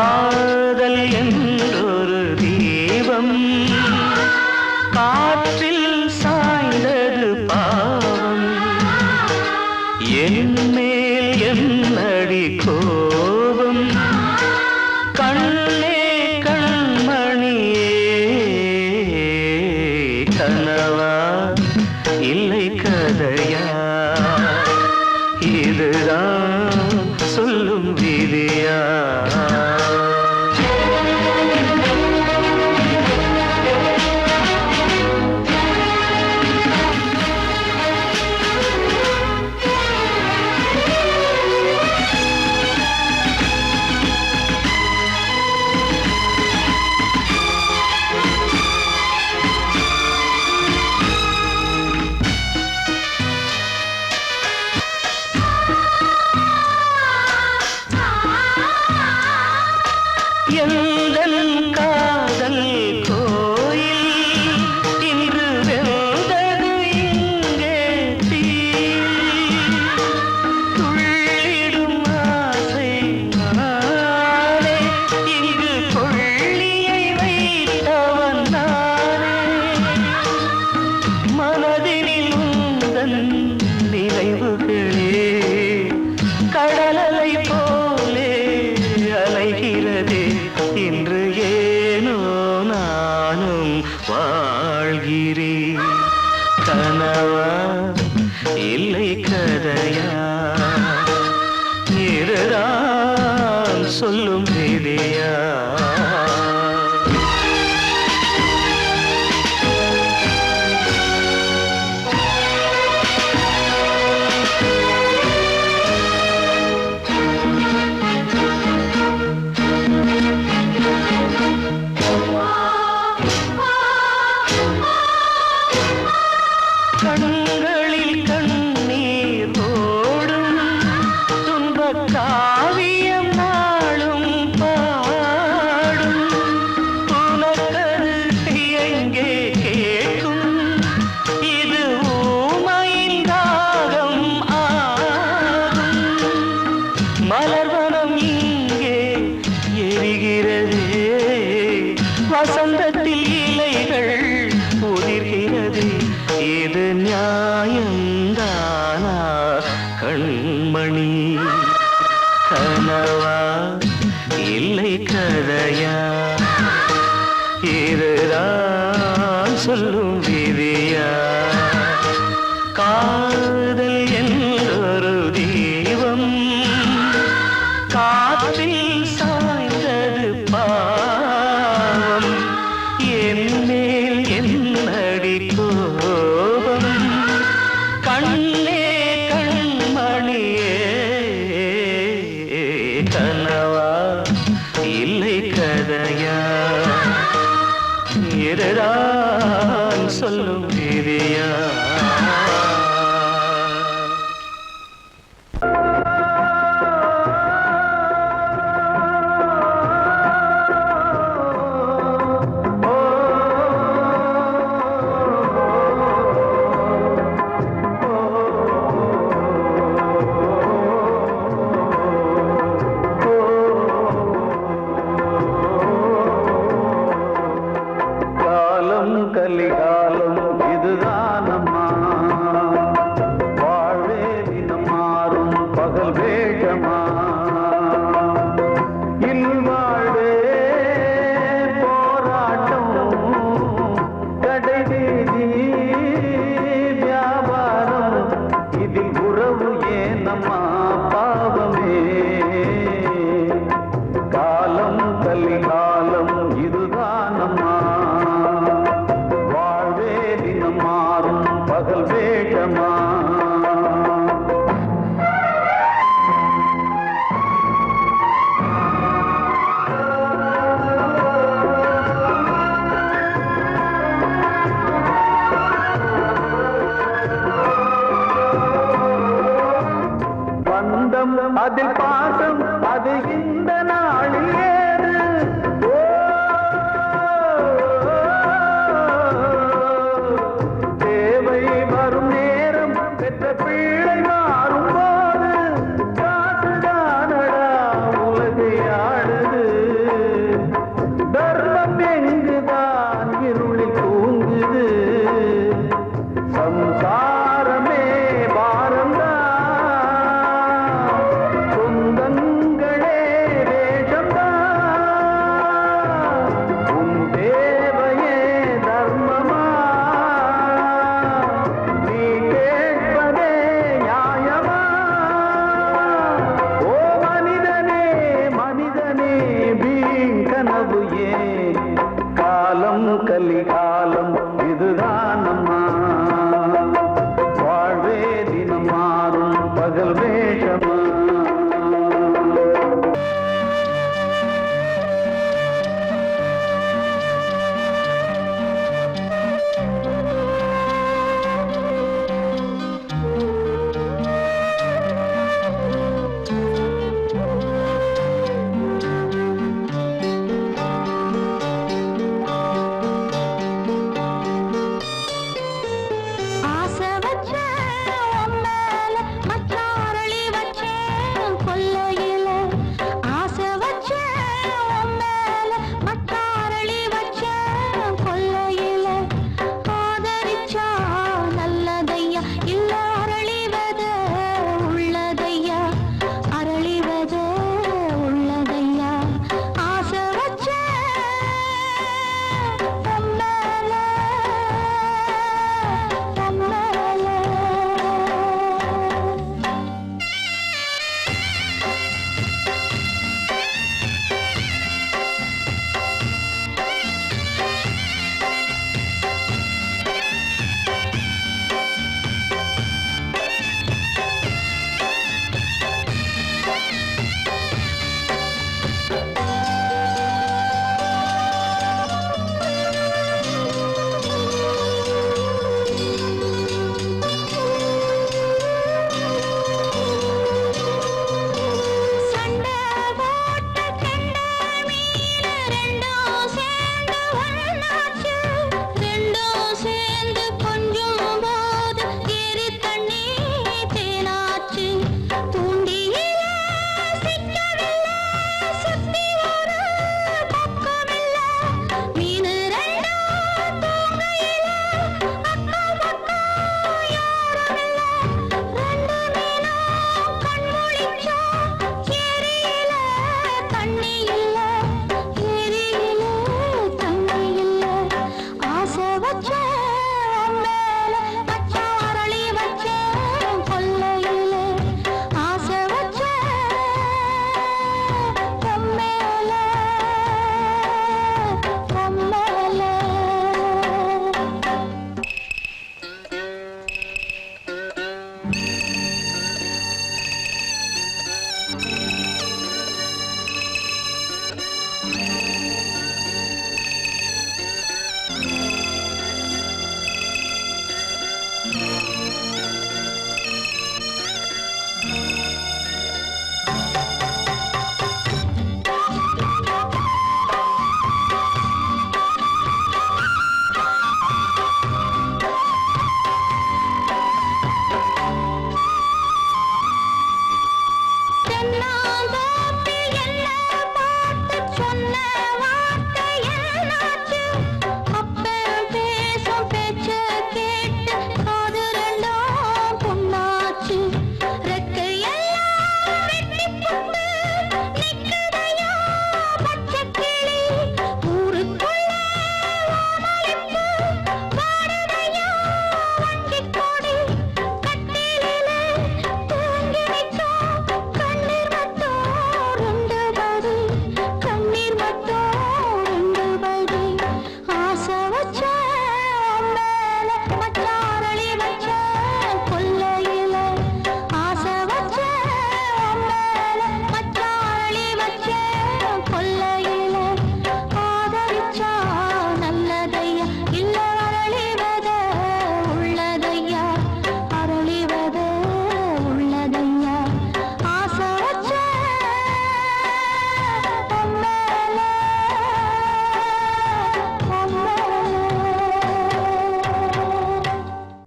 காதல் என்றொரு தீபம் காற்றில் சாய்ந்தது பாவம் என் மேல் என்னடி கோபம் கண்ணே கண்மணியே கனவா இல்லை கதையா இதுதான் சொல்லும் விதியா எந்தன் காதல் கோயில் இன்று வெந்தது இங்கே தீ துள்ளிடும் ஆசை நானே இங்கு கொள்ளியை வைத்தவன் நானே மனதினில் உந்தன் நினைவுகளே கடலலை போலே அலைகிறதே இன்று ஏனோ நானும் வாழ்கிறேன் கனவா இல்லை கதையா இதுதான் சொல்லும் விதியா கண்களில் கண்ணீர் ஓடும் துன்பக் காவியம் நாளும் பாடும் உனக்கது எங்கே கேட்கும் இது ஊமையின் ராகம் ஆகும் மலர்வனம் இங்கே எரிகிறதே வசந்தத்தில் இலைகள் உதிர்கிறது இது நியாயந்தானா கண்மணி கனவா இல்லை கதையா இதுதான் சொல்லும் விதியா காதல் என்றொரு தீபம் காற்றில் சாய்ந்தது பாவம் என் மேல் என்னடி கோபம் கண்ணே கண்மணியே கனவா இல்லை கதையா இதுதான் சொல்லும் விதியா கலிகாலம் இதுதானம்மா வாழ்வே தினம் மாறும் பகல் வேகமா இல்வாழ்வே போராட்டம் கடை வீதி வியாபாரம் இதில் உறவு ஏனம்மா பாவமே காலம் கலிகாலம் இதுதானம்மா மாறும் பகல் வேகமா கனவு ஏன் காலம் கலிகாலம் இதுதானம்மா வாழ்வே தினம் மாறும் பகல் வேஷமா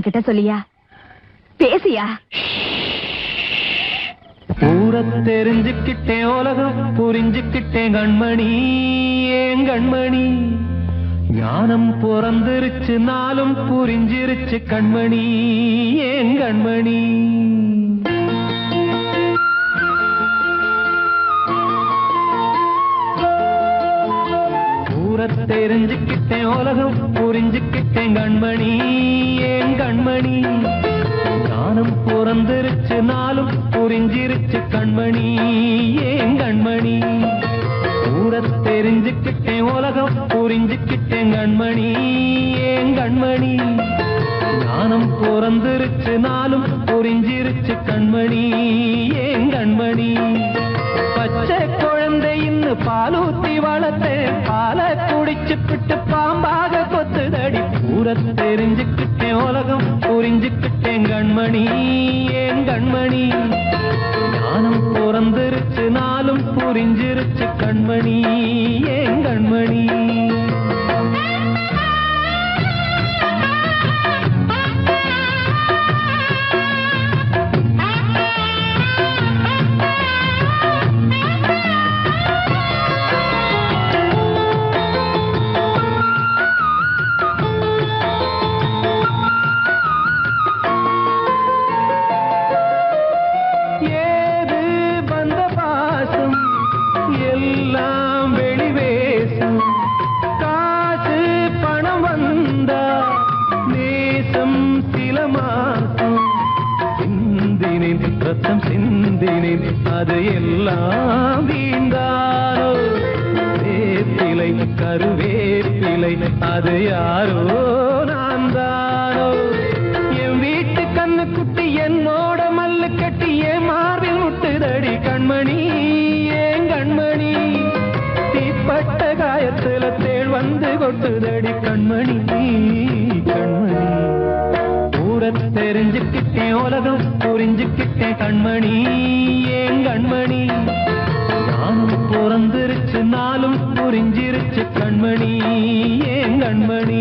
கிட்ட சொல்லியா பேசியா ஊரை தெரிஞ்சுக்கிட்டேன் உலகம் புரிஞ்சுக்கிட்டேன் கண்மணி ஏன் கண்மணி ஞானம் பிறந்திருச்சு நாளும் புரிஞ்சிருச்சு கண்மணி ஏன் கண்மணி ஊரை தெரிஞ்சுக்கிட்டேன் உலகம் புரிஞ்சுக்கிட்டேன் கண்மணி ஏன் கண்மணி ஞானம் பிறந்திருச்சு நாளும் புரிஞ்சிருச்சு கண்மணி ஏன் கண்மணி ஊரத் தெரிஞ்சுக்கிட்டேன் உலகம் புரிஞ்சுக்கிட்டேன் கண்மணி ஏன் கண்மணி ஞானம் பிறந்திருச்சு நாளும் புரிஞ்சிருச்சு கண்மணி ஏன் கண்மணி பச்சை குழந்தை இன்னும் பாலூத்தி வளர்த்தேன் பாலை குடிச்சு பிட்டு பாம்பாக கொத்துதடி ஊரத் தெரிஞ்சுக்கிட்டேன் உலகம் புரிஞ்சுக்கிட்டேன் கண்மணி ஏன் கண்மணி ஞானம் பிறந்திருச்சு நாளும் புரிஞ்சிருச்சு கண்மணி ஏன் கண்மணி அது எல்லாம் வீண்டாரோ வேப்பிலை கருவேப்பிலை அது யாரோ நான் தானோ என் வீட்டு கண்ணு குட்டி என்னோட மல்லு கட்டி என் மார்பில் முட்டுதடி கண்மணி ஏன் கண்மணி தீப்பட்ட காயத்துல தேள் வந்து கொட்டுதடி கண்மணி கண்மணி ஊரத் தெரிஞ்சுக்கிட்டேன் உலகம் புரிஞ்சுக்கிட்டேன் கண்மணி ஏன் கண்மணி ஞானம் பிறந்திருச்சு நாளும் புரிஞ்சிருச்சு கண்மணி ஏன் கண்மணி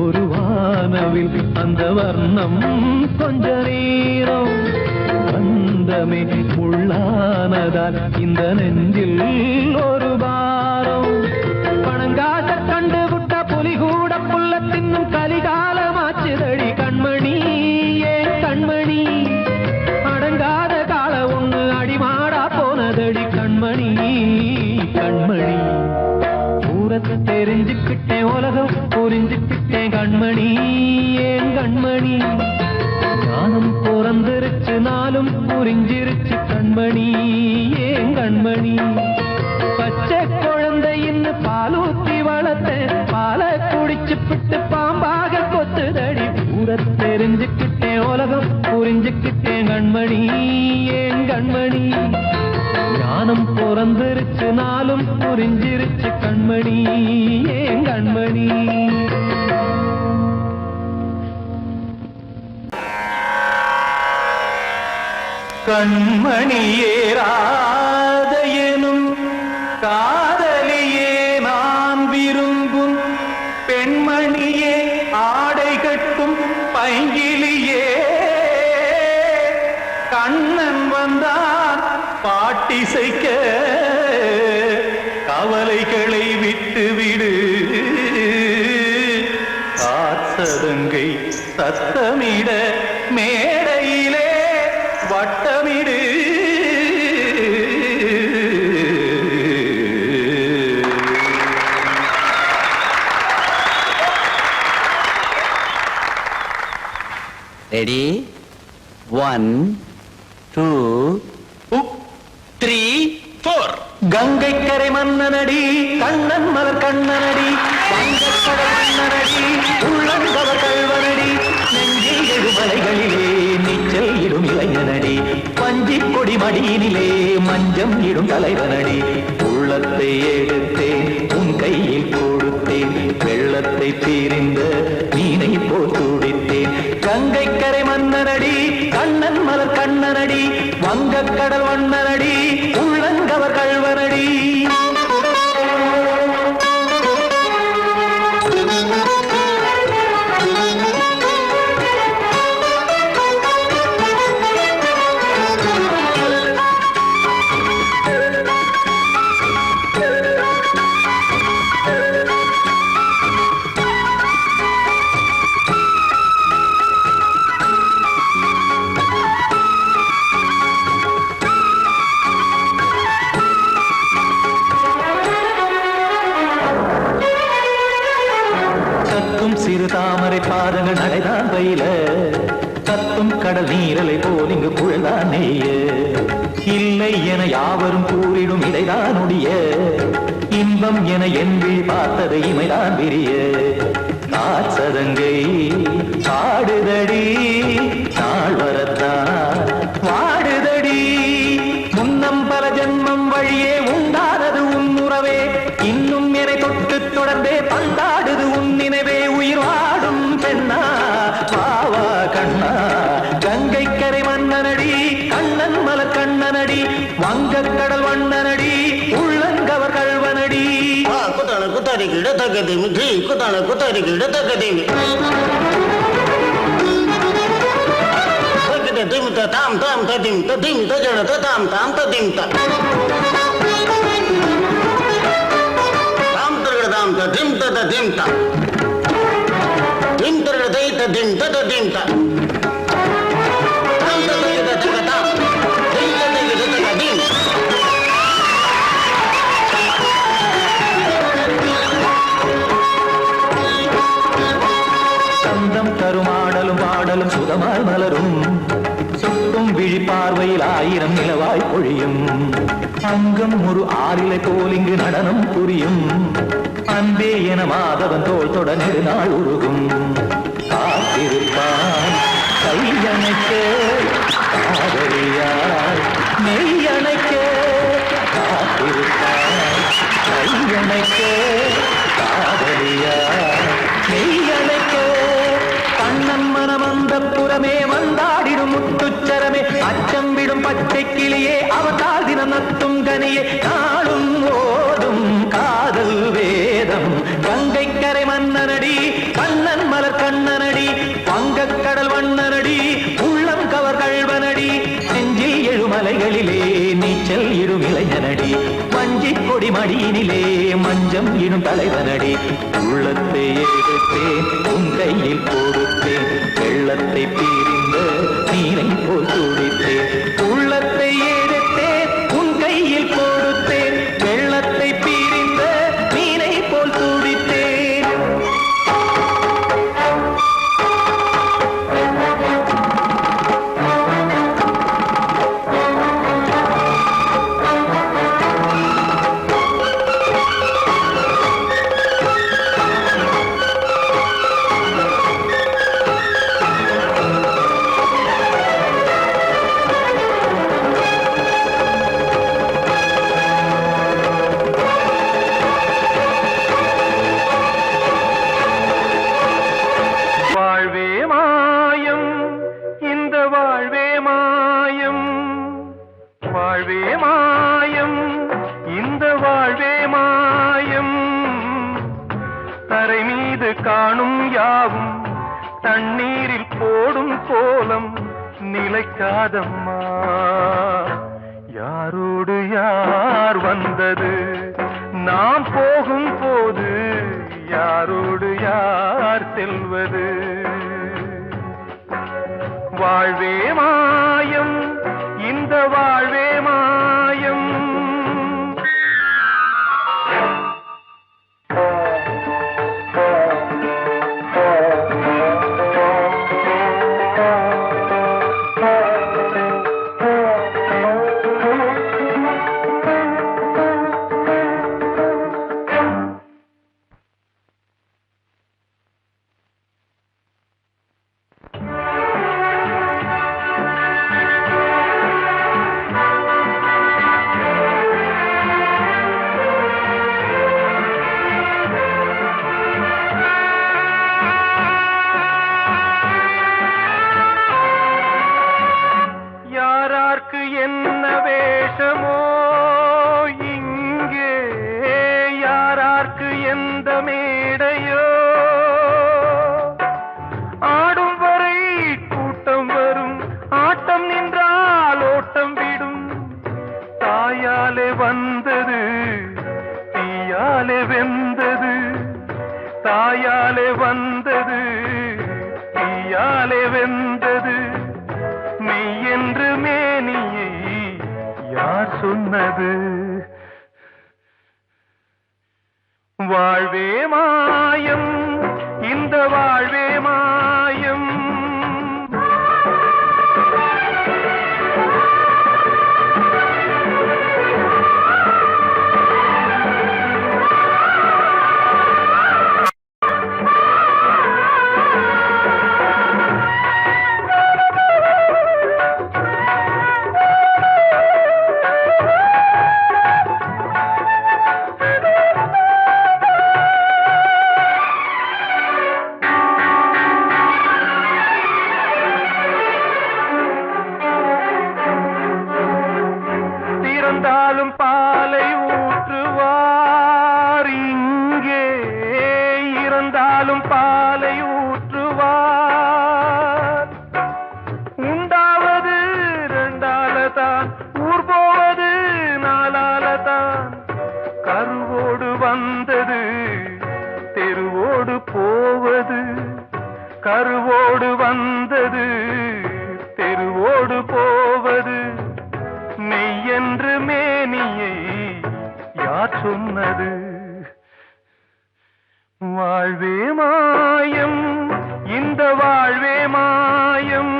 ஒரு வானவில் அந்த வர்ணம் கொஞ்ச நேரம் வந்தமே முள்ளானதால் இந்த நெஞ்சில் ஒரு பாரம் பணங்காட்ட கண்டு விட்ட புலி கூட புல்ல தின்னும் கலிகாலமாச்சுதடி கண்மணி ஏன் கண்மணி அடங்காத கால ஒண்ணு அடிமாடா போனதடி கண்மணி கண்மணி ஊரத் தெரிஞ்சுக்கிட்டேன் உலகம் புரிஞ்சுக்கிட்டேன் கண்மணி ஏன் கண்மணி ஞானம் பிறந்திருச்சு நாளும் புரிஞ்சிருச்சு கண்மணி ஏன் கண்மணி பச்சை குழந்தை இன்னும் பாலூத்தி வளர்த்தேன் பாலை குடிச்சு பிட்டு பாம்பாக கொத்துதடி ஊரத் தெரிஞ்சுக்கிட்டேன் உலகம் புரிஞ்சுக்கிட்டேன் கண்மணி ஏன் கண்மணி ஞானம் பிறந்திருச்சு நாளும் புரிஞ்சிருச்சு கண்மணி ஏன் கண்மணி கண்மணியே ராதையெனும் காதலியே நான் விரும்பும் பெண்மணியே ஆடை கட்டும் பைங்கிலியே கண்ணன் வந்தான் பாட்டிசைக்க கவலைகளை விட்டுவிடு காத்ததங்கை சத்தமிட மேடையிலே வட்டமிடு ரெடி 1 2 3 4 கங்கை கரை மன்னனடி கண்ணன் மலர் கண்ணனடி வங்கக்கடல் மன்னனடி உள்ளங்கவர் கல்வனடி நெஞ்சில் எழுமலைகளிலே நீச்சல் இடும் இளைஞனடி பஞ்சிக் கொடி மடியினிலே மஞ்சம் இடும் தலைவனடி உள்ளத்தை எடுத்தேன் உன் கையில் கொடுத்தேன் வெள்ளத்தை தீரிந்த மீனை போல் துடித்தேன் கங்கை கரை மன்னனடி கண்ணன் மலர் கண்ணனடி வங்கக்கடல் வண்ணனடி உள்ளங்கவர் கல்வனடி இங்கு குழல்தான் நெய்ய இல்லை என யாவரும் கூறிடும் இடைதான் உடைய இன்பம் என என்பி பார்த்தது இமைதான் விரிய காற்சதங்கை பாடுதடி நாள் வரத்தான் வாடுதடி முன்னம் பல ஜென்மம் வழியே உண்டானது உன் உறவே இன்னும் என்னை தொட்டு தொடர்ந்தே பந்தாடுது உன் நினைவே உயிர் வாடும் பெண்ணா வாவா கண்ணா கங்கை கரை மன்னனடி கண்ணன் மலர் கண்ணனடி வங்கக் கடல் வண்ணனடி உள்ளங்கவர் கல்வனடி குத்தான குத்தாரி கிட தகதிமி ஜி குத்தான குத்தாரி கிட தகதிமி தகத திமித தாம் தாம் ததிம் ததிம் தஜட ததாம் தாம் ததிம் த தாம் தரகட தாம் ததிம் ததிம் த திம் தரகட தை ததிம் ததிம் த தாம் தரகட தகதாம் திம் தரகட தகதிம் கருமாடலும் பாடலும் சுதமாய் மலரும் சுட்டும் விழி பார்வையில் ஆயிரம் நிலவாய் பொழியும் அங்கம் ஒரு ஆறிலை போல் இங்கு நடனம் புரியும் அன்பே என மாதவன் தோள் தொட நெடுநாள் உருகும் காத்திருப்பான் கையணைக்க காதலியார் நெய்யணைக்க காத்திருப்பான் கையணைக்க காதலியார் நெய்யணைக்க கண்ணன் மனமந்த புறமே வந்தாடிடும் முத்துச்சரமே அச்சம் விடும் பச்சை கிளியே அவதால் தினம் நத்தும் கனியே நாளும் ஓடும் காதல் வேதம் கங்கை கரை மன்னனடி கண்ணன் மலர் கண்ணனடி வங்கக் கடல் வண்ணனடி உள்ளம் கவர் கல்வனடி நெஞ்சில் எழுமலைகளிலே நீச்சல் இடும் இளைஞனடி வஞ்சிக் கொடி மடியினிலே மஞ்சம் இடும் தலைவனடி உள்ளத்தை எடுத்தேன் உன் கையில் கொடுத்தேன் வெள்ளத்தை பிரிந்த நீரை போல் துடித்தேன் உள்ளத்தை எடுத்தேன் உன் கையில் கொடுத்தேன் வெள்ளத்தை பிரிந்த நீரை போல் துடித்தேன் காணும் யாவும் தண்ணீரில் போடும் கோலம் நிலைக்காதம்மா யாரோடு யார் வந்தது நாம் போகும் போது யாரோடு யார் செல்வது வாழ்வே மாயம் இந்த வாழ்வே மாயம் என்ன வேஷமோ இங்கே யாரார்க்கு எந்த மேடையோ ஆடும் வரை கூட்டம் வரும் ஆட்டம் நின்றால் ஓட்டம் விடும் தாயாலே வந்தது தீயாலே வெந்தது தாயாலே வந்தது தீயாலே வெந்தது மெய் என்று மேனியை யார் சொன்னது வாழ்வே மாயம் இந்த வாழ்வே மாயம் தான் ஊர் போவது நாளால தான் கருவோடு வந்தது தெருவோடு போவது கருவோடு வந்தது தெருவோடு போவது மெய்யென்று மேனியை யார் சொன்னது வாழ்வே மாயம் இந்த வாழ்வே மாயம்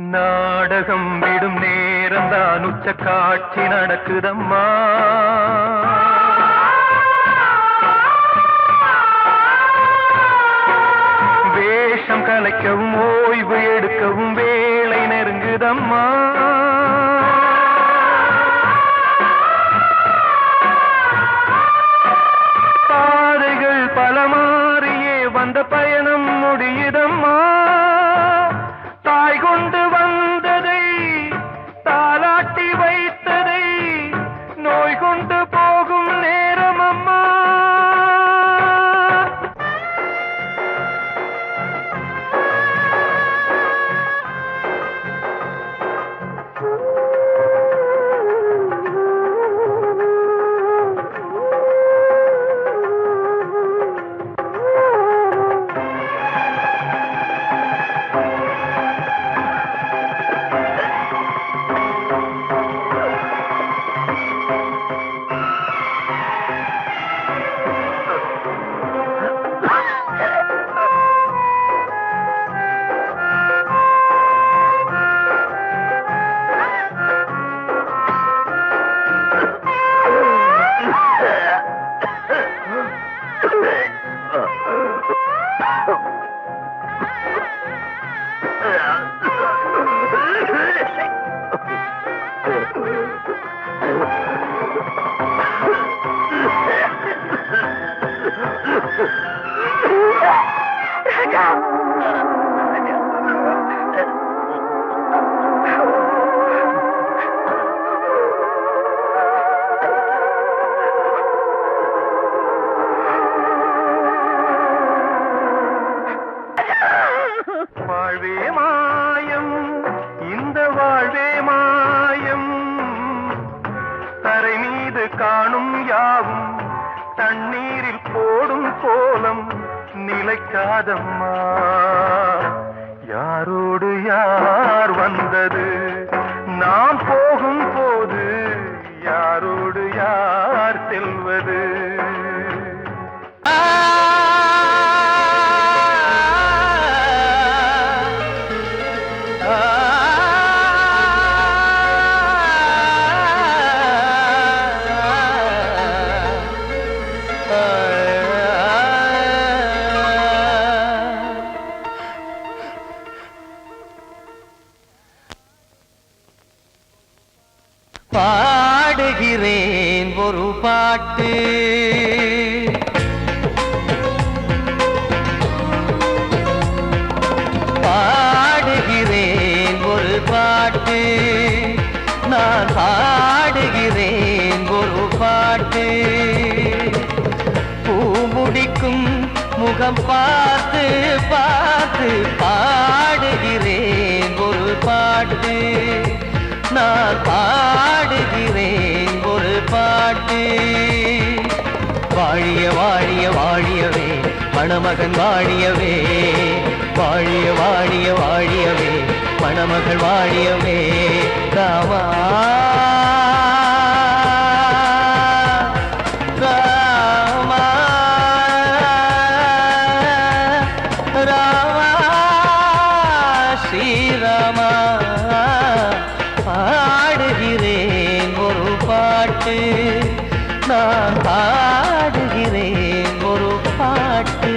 நாடகம் விடும் நேரம் தான் உச்ச காட்சி நடக்குதம்மா வேஷம் கலைக்கவும் ஓய்வு எடுக்கவும் வேளை நெருங்குதம்மா பாதைகள் பல மாறியே வந்த பயணம் முடியுதம்மா தாய் கொண்டு வந்ததை தாலாட்டி வைத்ததை நோய் கொண்டு போகும் நேரம் அம்மா வாழ்வே மாயம் இந்த வாழ்வே மாயம் தரை மீது காணும் யாவும் தண்ணீரில் போடும் கோலம் நிலைக்காதம்மா யாரோடு யார் வந்தது நாம் போகும் போது யாரோடு யார் செல்வது பாடுகிறேன் ஒரு பாட்டு பாடுகிறேன் ஒரு பாட்டு நான் பாடுகிறேன் ஒரு பாட்டு பூ முடிக்கும் முகம் பார்த்து பார்த்து பாடுகிறேன் ஒரு பாட்டு நான் பாடுகிறேன் ஒரு பாட்டு வாழிய வாழிய வாழியவே மணமகன் வாழியவே வாழிய வாழிய வாழியவே மணமகள் வாழியவே ராமா ராமா ராமா ஸ்ரீராமா பாடுகிறேன் ஒரு பாட்டு நான் பாடுகிறேன் ஒரு பாட்டு.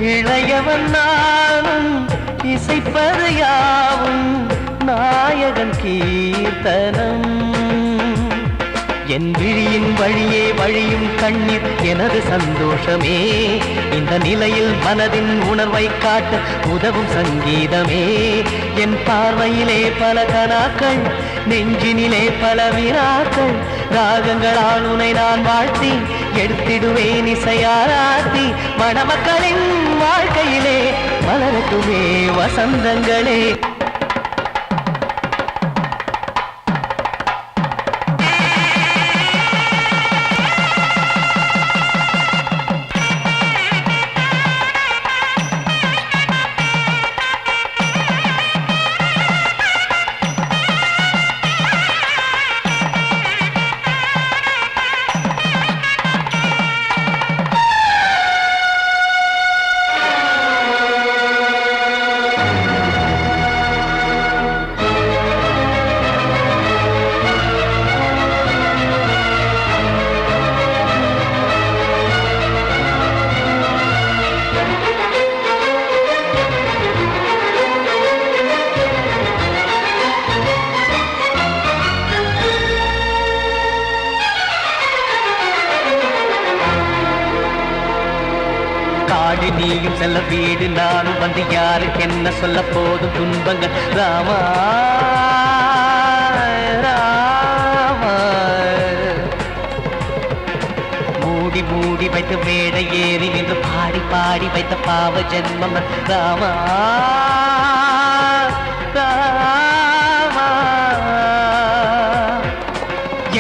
இளையவன் நானும் இசைப்பது யாவும் நாயகன் கீர்த்தனம். என் விழியின் வழியே வழியும் கண்ணீர் எனது சந்தோஷமே. இந்த நிலையில் மனதின் உணர்வை காட்ட உதவும் சங்கீதமே. என் பார்வையிலே பல கனாக்கள், நெஞ்சினிலே பல வினாக்கள். ராகங்களால் உனை நான் வாழ்த்தி எடுத்திடுவேன் இசையாராத்தி. மணமக்களின் வாழ்க்கையிலே மலரட்டுமே வசந்தங்களே. காடு நீயும் செல்ல வீடு நானும் வந்து யாருக்கு என்ன சொல்ல போதும் துன்பங்கள். ராமா ராமா மூடி மூடி வைத்து மேடை ஏறி நின்று பாடி பாடி வைத்த பாவ ஜென்மம். ராமா ராமா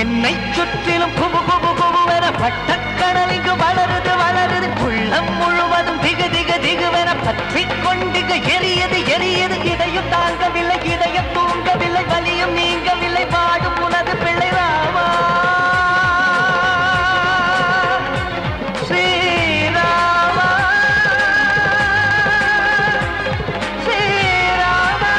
என்னை சுற்றிலும் குபு குபு குபுவென பட்டக்கடல் இங்கு வளருது வளருது. உள்ளம் முழுவதும் திகு திகு திகுவென பற்றி கொண்டிக எரியது எரியது. இதையும் தாங்கவில்லை இதயம் தூங்கவில்லை வலியும் நீங்கவில்லை வாடும் உனது பிள்ளை ராமா ஸ்ரீராமா ஸ்ரீராமா.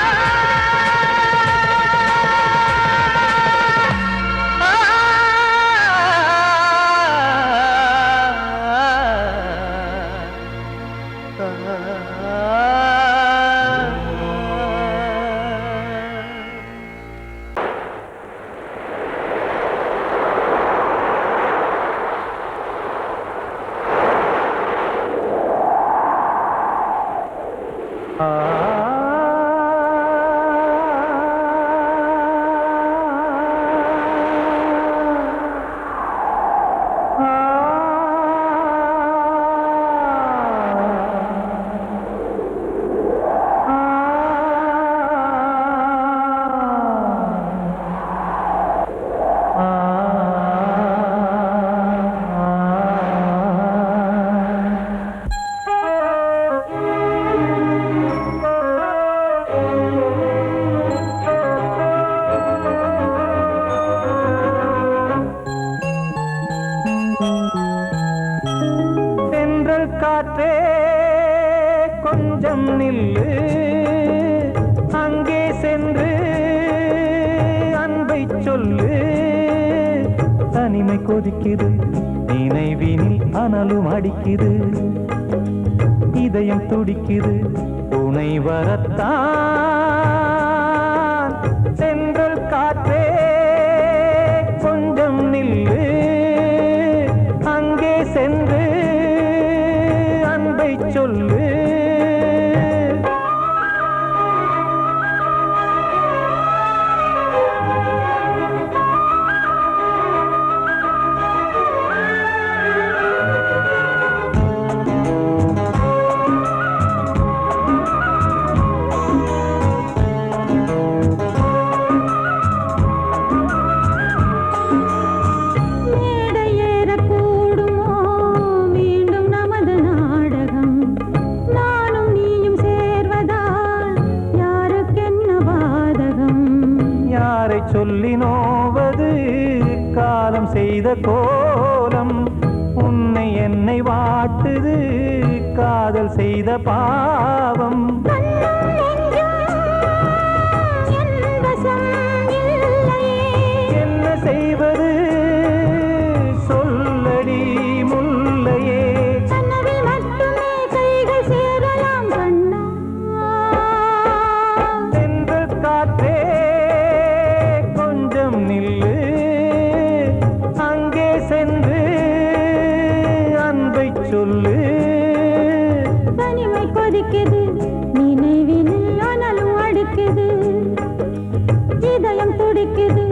காற்றே கொஞ்சம் நில்லு, அங்கே சென்று அன்பை சொல்லு. தனிமை கொதிக்குது, நினைவினில் அனலும் அடிக்குது, இதயம் துடிக்குது துணை வரத்தான். சென்றல் காற்றே கொஞ்சம் நில்லு, அங்கே சென்று அன்பை சொல்லு. செய்த கோலம் உன்னை என்னை வாட்டுது காதல் செய்த பாவம் என்ன செய்வது சொல்லடி முல்லையே தென்றல் காற்றே கொஞ்சம் நில்லு அங்கே சென்று அன்பை சொல்லு தனிமை கொதிக்குது நினைவில் ஆனாலும் அடுக்குது இதயம் துடிக்குது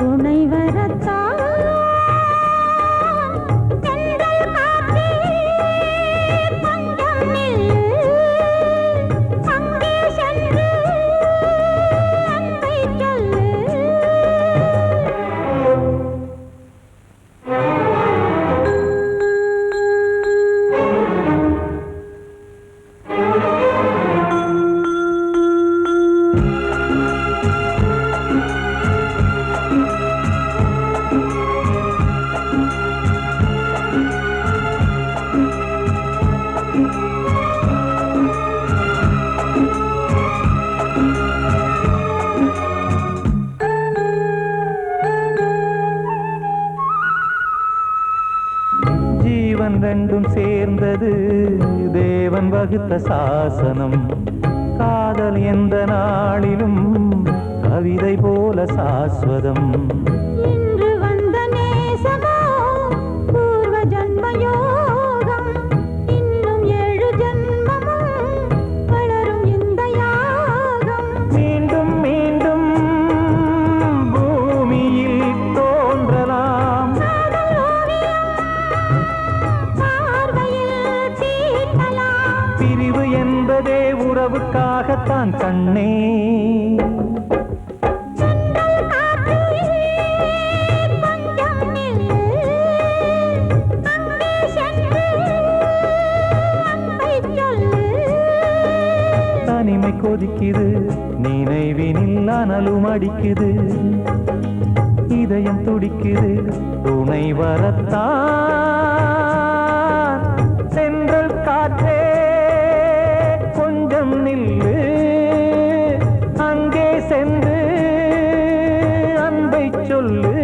துணை வரத்தான் தென்றல் காற்றே கொஞ்சம் நில்லு அங்கே சென்று அன்பை சொல்லு ஜீவன் ரெண்டும் சேர்ந்தது தேவன் வகுத்த சாசனம் காதல் எந்த நாளிலும் கவிதை போல சாஸ்வதம் இன்று வந்த நேசமோ பூர்வ ஜன்ம யோகம் இன்னும் 7 ஜன்மமும் வளரும் இந்த யாகம் மீண்டும் மீண்டும் பூமியில் தோன்றலாம் பார்வையில் தீட்டலாம் பிரிவு என்பதே உறவுக்காகத்தான் கண்ணே தென்றல் காற்றே கொஞ்சம் நில்லு அங்கே சென்று அன்பை சொல்லு தனிமை கொதிக்குது நினைவினில் அனலும் அடிக்குது இதயம் துடிக்குது துணை வரத்தான் சென்றல் காற்றே கொஞ்சம் நில்லு அங்கே சென்று அன்பை சொல்லு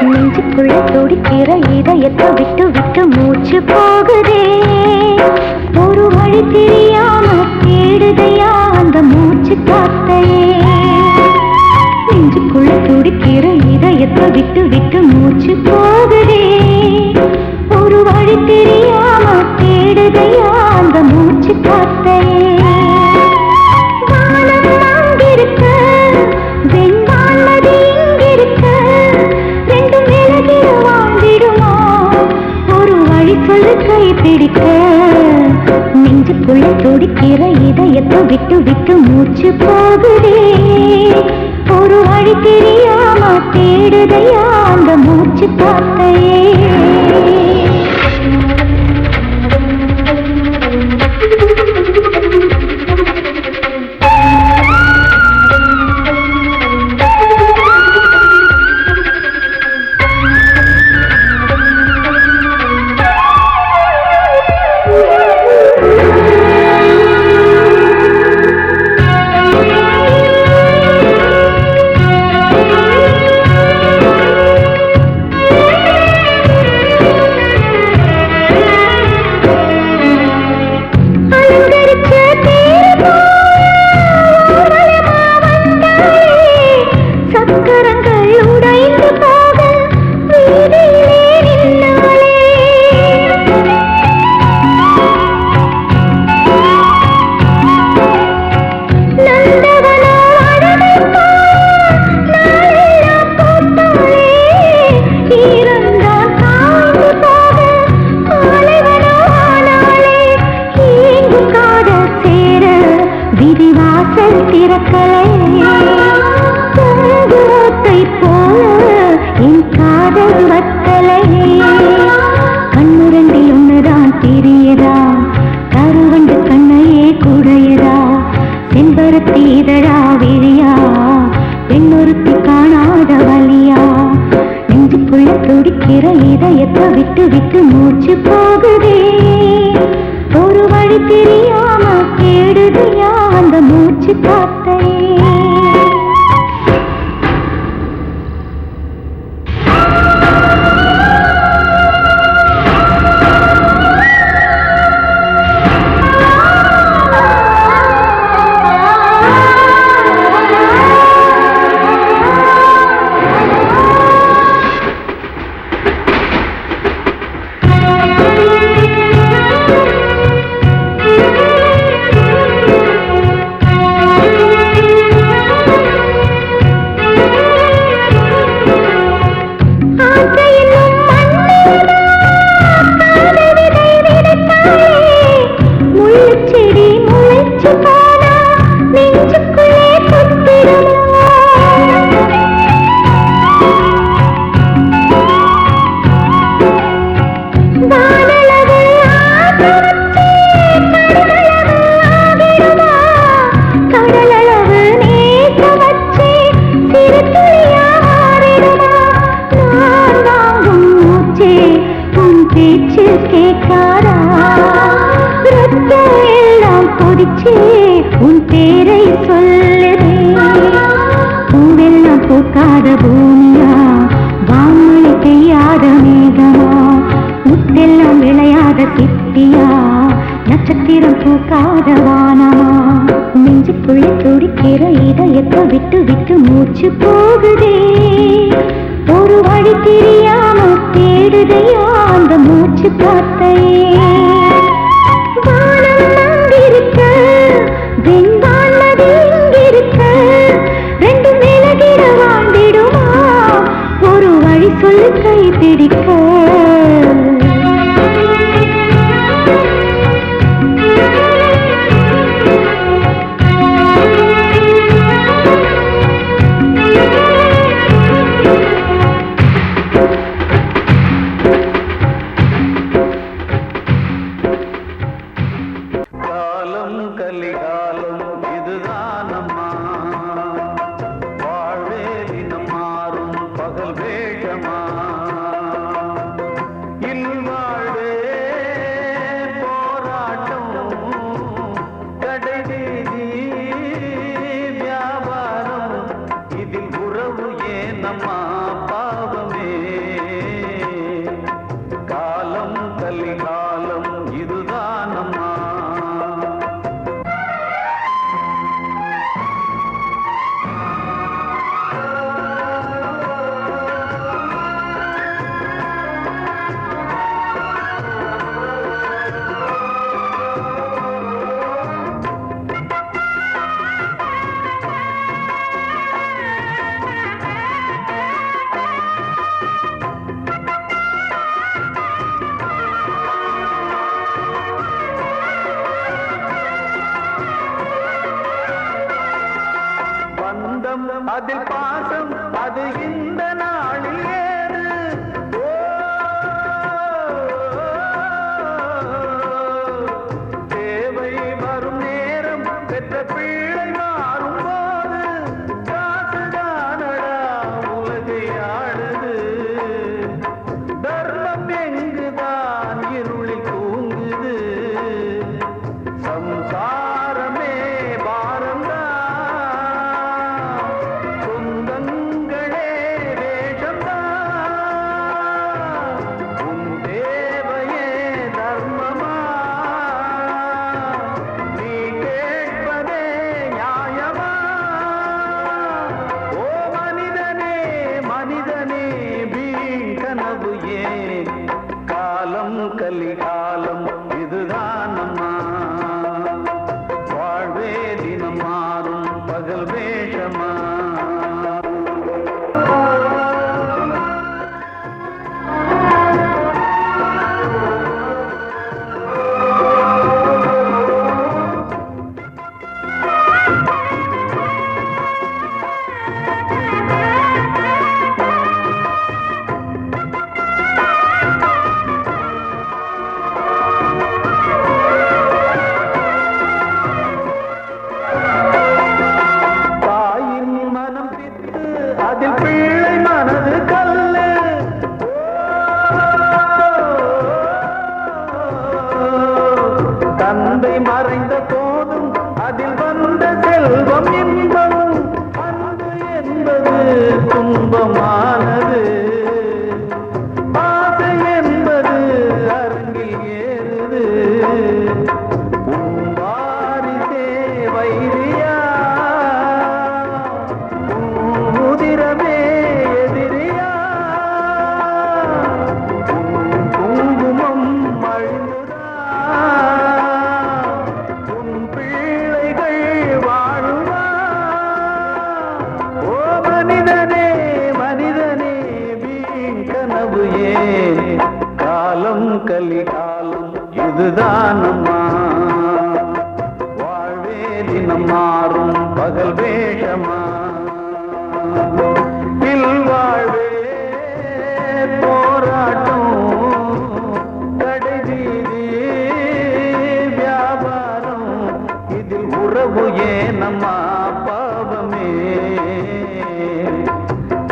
நெஞ்சுக்குள்ள துடிக்கிற இதயத்தை விட்டு விட்டு மூச்சு போகுதே ஒரு வழி தெரியாம தேடுதையா அந்த மூச்சு காத்தையே நெஞ்சுக்குள்ள துடிக்கிற இதயத்தை விட்டு விட்டு மூச்சு போகுதே ஒரு வழி தெரியாம தேடுதையா அந்த மூச்சு காத்தையே வானம் அங்கிருக்க வெண்வானது இங்கிருக்க ரெண்டு விலகிட வாழ்ந்திடுமா ஒரு வழி சொல்லு கை பிடிக்க நெஞ்சுக்குள்ள துடிக்கிற இதயத்தை விட்டு விட்டு மூச்சு போகுதே ஒரு வழி தெரியாம தேடுதையா அந்த மூச்சு காத்தையே கண்கள் திறக்கலையே பூங்கோத்தை போல என் காதல் வத்தலையே கண்ணுரண்டில் ஒன்றுதான் தெரியதா கருவண்டு கண்ணையே குடையதா செம்பருத்தி இதழா விழியா பெண்ணொருத்தி காணாத வலியா நெஞ்சுக்குள்ள துடிக்கிற இதயத்தை விட்டு விட்டு மூச்சு போகுதே ஒரு வழி தெரியாம தேடுதையா அந்த மூச்சு காத்தையே உன் பேரை சொல்லுதே பூவெல்லாம் பூக்காத பூமியா வான்மொழி பெய்யாத மேகமா முத்தெல்லாம் விளையாத சித்தியா நட்சத்திரம் பூக்காத வானமா நெஞ்சுக்குள்ள துடிக்கிற இதயத்தை விட்டு விட்டு மூச்சு போகுதே ஒரு வழி தெரியாம தேடுதையா அந்த மூச்சு காத்தையே வானம் அங்கிருக்க வெண்வான்மதி இங்கிருக்க ரெண்டு மேலகிட வாழ்ந்திடுமா ஒரு வழி சொல்லு கை பிடிக்க அதில் பாசம் அது இந்த நாளில் ஏது தேவை வரும் நேரம் பெற்ற பிள்ளை மாறும் போது காசுதானடா உலகை ஆடுது தர்மம் எங்குதான் இருளில் தூங்குது சம்சாரமே பாரந்தா கலிகாலம் இதுதான் அம்மா வாழ்வே தினம் மாறும் பகல் வேஷமா செல்வம் இன்பம் அன்பு என்பது துன்பமானது ஆசை என்பது அரங்கில் ஏறுது வாரிசே வைரியா முதிரமே எதிரியா குங்குமம் அழுதா உன் பிள்ளைகள் வாழுவா ஓ மனிதனே மனிதனே வீண் கனவு ஏன் காலம் கலிகாலம் இதுதானம்மா வாழ்வே தினம் மாறும் பகல் வேஷமா இல்வாழ்வே போராட்டம் கடைவீதி வியாபாரம் இதில் உறவு ஏனம்மா பாவமே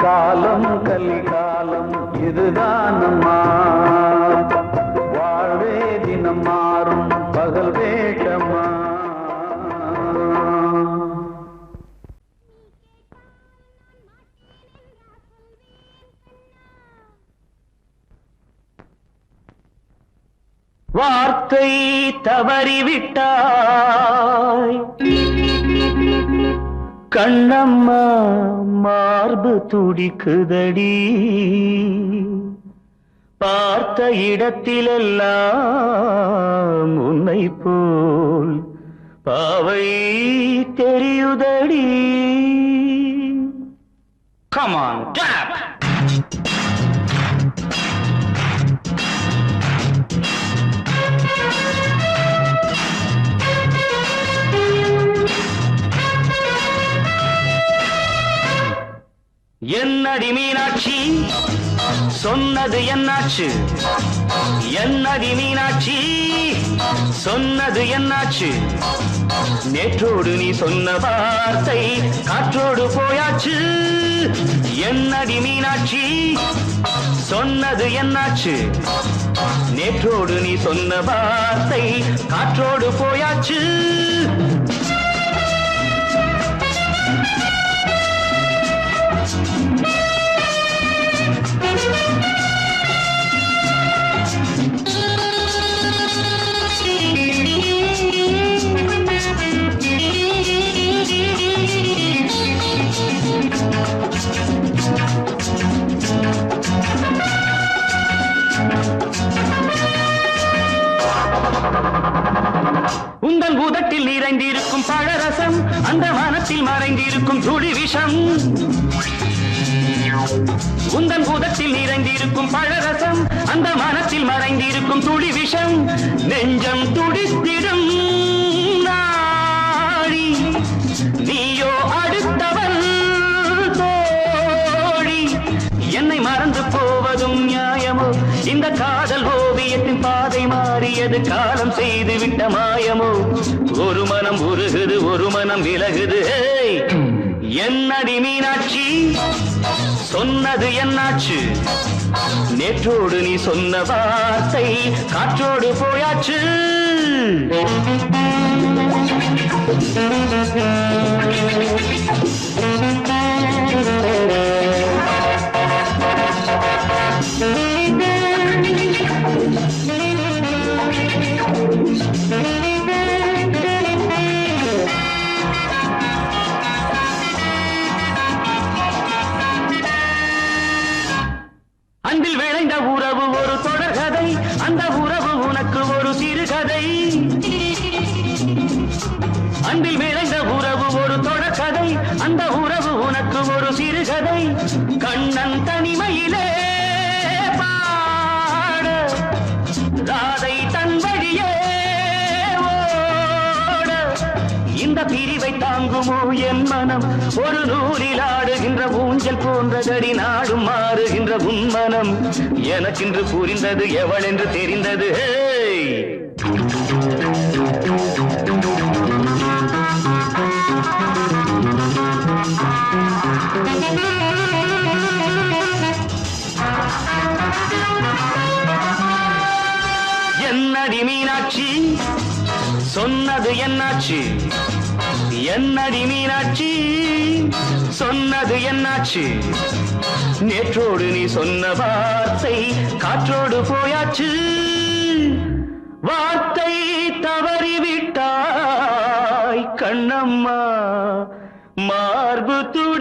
காலம் கலிகாலம் இதுதானம்மா வாழ்வே தினம் மாறும் பகல் வேஷமா வார்த்தை தவறிவிட்டாய் கண்ணம்மா மார்பு துடிக்குதடி பார்த்த இடத்திலெல்லாம் உன்னை போல் பாவை தெரியுதடி Come on, clap! என்னடி மீனாட்சி சொன்னது என்னாச்சு என்னடி மீனாட்சி சொன்னது என்னாச்சு நேற்றோடு நீ சொன்ன வார்த்தை காற்றோடு போயாச்சு என்னடி மீனாட்சி சொன்னது என்னாச்சு நேற்றோடு நீ சொன்ன வார்த்தை காற்றோடு போயாச்சு உந்தன் உதட்டில் நிறைந்திருக்கும் பழரசம் அந்த மனத்தில் மறைந்திருக்கும் துளி விஷம் உந்தன் உதட்டில் நிறைந்திருக்கும் பழரசம் அந்த மனத்தில் மறைந்திருக்கும் துளி விஷம் நெஞ்சம் துடித்திடும் நாடி நீயோ அடுத்தவன் தோழி என்னை மறந்து போவதும் நியாயமோ இந்த காதல் ஓவியத்தின் பாதை மாறியது காலம் செய்து விட்ட மாயமோ ஒரு மனம் உருகுது ஒரு மனம் விலகுது என்னடி மீனாட்சி சொன்னது என்னாச்சு நேற்றோடு நீ சொன்ன வார்த்தை காற்றோடு போயாச்சு அன்பில் விளைந்த உறவு ஒரு தொடர்கதை அந்த உறவு உனக்கு ஒரு சிறுகதை அன்பில் விளைந்த உறவு ஒரு தொடர்கதை அந்த உறவு உனக்கு ஒரு சிறுகதை கண்ணன் தனிமையிலே பாட ராதை தன் வழியே ஓட இந்த பிரிவை தாங்குமோ என் மனம் ஒரு நூலில் ஆடுகின்ற ஊஞ்சல் போன்றதடி நாடும் மாறுகின்ற உன்மனம் எனக்கென்று புரிந்தது எவள் என்று தெரிந்தது என்னடி மீனாட்சி சொன்னது என்னாச்சு என்னடி மீனாட்சி சொன்னது என்னாச்சு நேற்றோடு நீ சொன்ன வார்த்தை காற்றோடு போயாச்சு வார்த்தை தவறிவிட்டாய் கண்ணம்மா மார்பு துளி